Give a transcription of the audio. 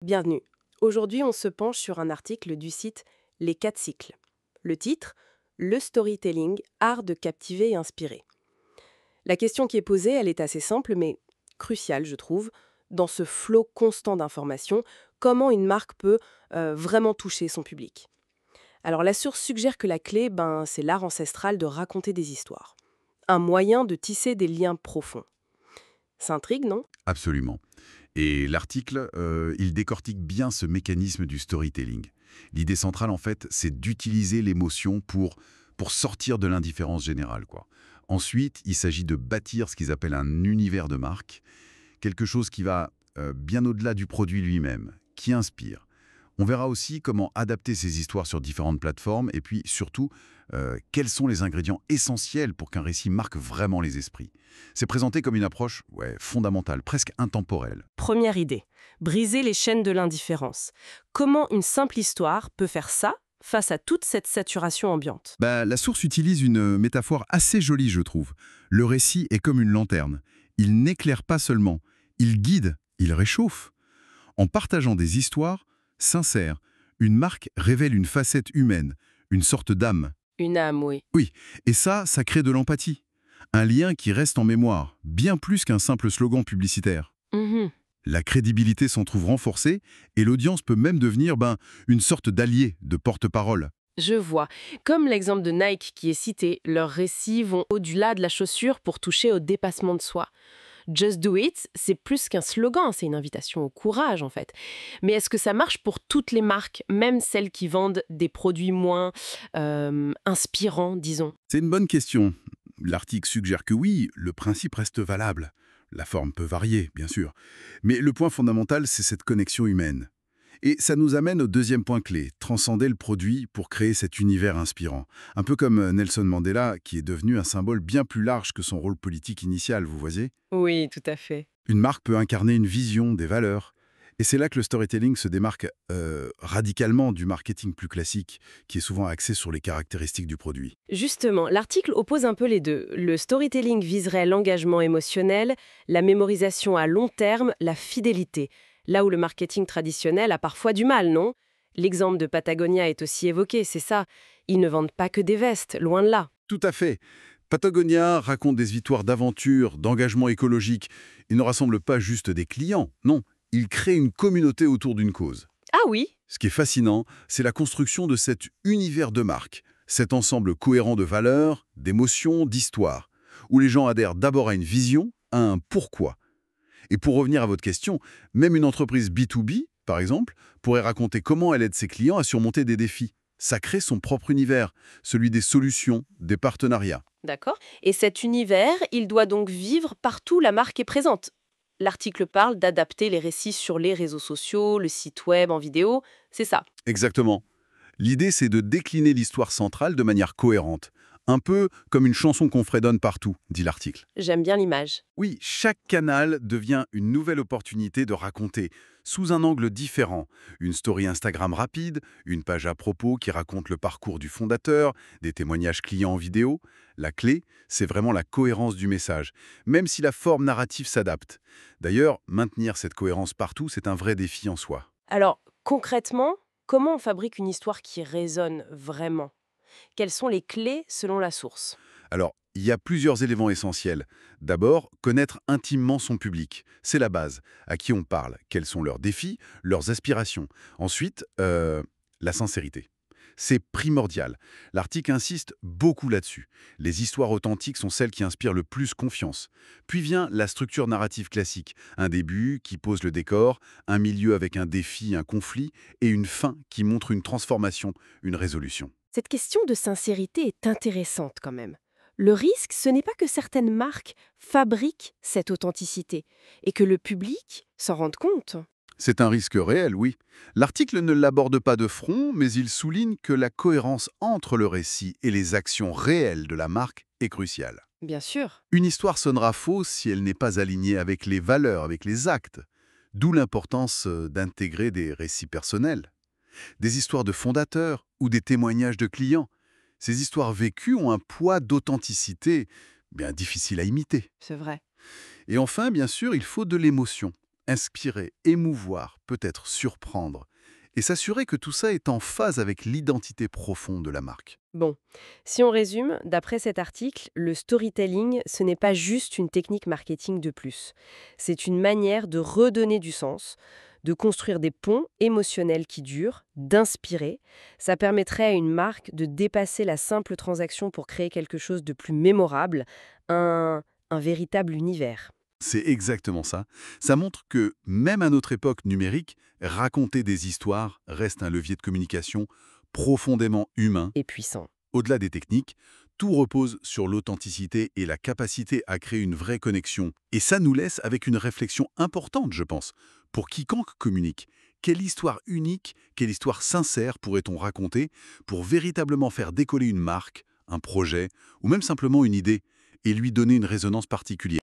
Bienvenue. Aujourd'hui, on se penche sur un article du site Les 4 cycles. Le titre, Le storytelling, art de captiver et inspirer. La question qui est posée, elle est assez simple, mais cruciale, je trouve. Dans ce flot constant d'informations, comment une marque peut vraiment toucher son public? Alors, la source suggère que la clé, c'est l'art ancestral de raconter des histoires. Un moyen de tisser des liens profonds. Ça intrigue, non? Absolument. Et l'article, il décortique bien ce mécanisme du storytelling. L'idée centrale, en fait, c'est d'utiliser l'émotion pour sortir de l'indifférence générale, quoi. Ensuite, il s'agit de bâtir ce qu'ils appellent un univers de marque, quelque chose qui va bien au-delà du produit lui-même, qui inspire. On verra aussi comment adapter ces histoires sur différentes plateformes et puis surtout, quels sont les ingrédients essentiels pour qu'un récit marque vraiment les esprits. C'est présenté comme une approche fondamentale, presque intemporelle. Première idée, briser les chaînes de l'indifférence. Comment une simple histoire peut faire ça face à toute cette saturation ambiante? La source utilise une métaphore assez jolie, je trouve. Le récit est comme une lanterne. Il n'éclaire pas seulement, il guide, il réchauffe. En partageant des histoires sincères, une marque révèle une facette humaine, une sorte d'âme. Une âme, oui. Oui, et ça crée de l'empathie. Un lien qui reste en mémoire, bien plus qu'un simple slogan publicitaire. Mhm. La crédibilité s'en trouve renforcée et l'audience peut même devenir une sorte d'allié, de porte-parole. Je vois. Comme l'exemple de Nike qui est cité, leurs récits vont au-delà de la chaussure pour toucher au dépassement de soi. Just Do It, c'est plus qu'un slogan, c'est une invitation au courage en fait. Mais est-ce que ça marche pour toutes les marques, même celles qui vendent des produits moins inspirants, disons? C'est une bonne question. L'article suggère que oui, le principe reste valable. La forme peut varier, bien sûr. Mais le point fondamental, c'est cette connexion humaine. Et ça nous amène au deuxième point clé, transcender le produit pour créer cet univers inspirant. Un peu comme Nelson Mandela, qui est devenu un symbole bien plus large que son rôle politique initial, vous voyez? Oui, tout à fait. Une marque peut incarner une vision, des valeurs. Et c'est là que le storytelling se démarque radicalement du marketing plus classique, qui est souvent axé sur les caractéristiques du produit. Justement, l'article oppose un peu les deux. Le storytelling viserait l'engagement émotionnel, la mémorisation à long terme, la fidélité. Là où le marketing traditionnel a parfois du mal, non? L'exemple de Patagonia est aussi évoqué, c'est ça. Ils ne vendent pas que des vestes, loin de là. Tout à fait. Patagonia raconte des histoires d'aventure, d'engagement écologique. Il ne rassemble pas juste des clients, non. Il crée une communauté autour d'une cause. Ah oui? Ce qui est fascinant, c'est la construction de cet univers de marque, cet ensemble cohérent de valeurs, d'émotions, d'histoires, où les gens adhèrent d'abord à une vision, à un pourquoi. Et pour revenir à votre question, même une entreprise B2B, par exemple, pourrait raconter comment elle aide ses clients à surmonter des défis. Ça crée son propre univers, celui des solutions, des partenariats. D'accord. Et cet univers, il doit donc vivre partout où la marque est présente. L'article parle d'adapter les récits sur les réseaux sociaux, le site web, en vidéo, c'est ça. Exactement. L'idée, c'est de décliner l'histoire centrale de manière cohérente. Un peu comme une chanson qu'on fredonne partout, dit l'article. J'aime bien l'image. Oui, chaque canal devient une nouvelle opportunité de raconter, sous un angle différent. Une story Instagram rapide, une page à propos qui raconte le parcours du fondateur, des témoignages clients en vidéo. La clé, c'est vraiment la cohérence du message, même si la forme narrative s'adapte. D'ailleurs, maintenir cette cohérence partout, c'est un vrai défi en soi. Alors, concrètement, comment on fabrique une histoire qui résonne vraiment? Quelles sont les clés selon la source? Alors, il y a plusieurs éléments essentiels. D'abord, connaître intimement son public. C'est la base. À qui on parle? Quels sont leurs défis? Leurs aspirations? Ensuite, la sincérité. C'est primordial. L'article insiste beaucoup là-dessus. Les histoires authentiques sont celles qui inspirent le plus confiance. Puis vient la structure narrative classique. Un début qui pose le décor, un milieu avec un défi, un conflit, et une fin qui montre une transformation, une résolution. Cette question de sincérité est intéressante quand même. Le risque, ce n'est pas que certaines marques fabriquent cette authenticité et que le public s'en rende compte. C'est un risque réel, oui. L'article ne l'aborde pas de front, mais il souligne que la cohérence entre le récit et les actions réelles de la marque est cruciale. Bien sûr. Une histoire sonnera fausse si elle n'est pas alignée avec les valeurs, avec les actes. D'où l'importance d'intégrer des récits personnels, des histoires de fondateurs ou des témoignages de clients. Ces histoires vécues ont un poids d'authenticité bien difficile à imiter. C'est vrai. Et enfin, bien sûr, il faut de l'émotion. Inspirer, émouvoir, peut-être surprendre. Et s'assurer que tout ça est en phase avec l'identité profonde de la marque. Bon, si on résume, d'après cet article, le storytelling, ce n'est pas juste une technique marketing de plus. C'est une manière de redonner du sens, de construire des ponts émotionnels qui durent, d'inspirer. Ça permettrait à une marque de dépasser la simple transaction pour créer quelque chose de plus mémorable, un véritable univers. C'est exactement ça. Ça montre que, même à notre époque numérique, raconter des histoires reste un levier de communication profondément humain. Et puissant. Au-delà des techniques, tout repose sur l'authenticité et la capacité à créer une vraie connexion. Et ça nous laisse avec une réflexion importante, je pense, pour quiconque communique. Quelle histoire unique, quelle histoire sincère pourrait-on raconter pour véritablement faire décoller une marque, un projet, ou même simplement une idée, et lui donner une résonance particulière?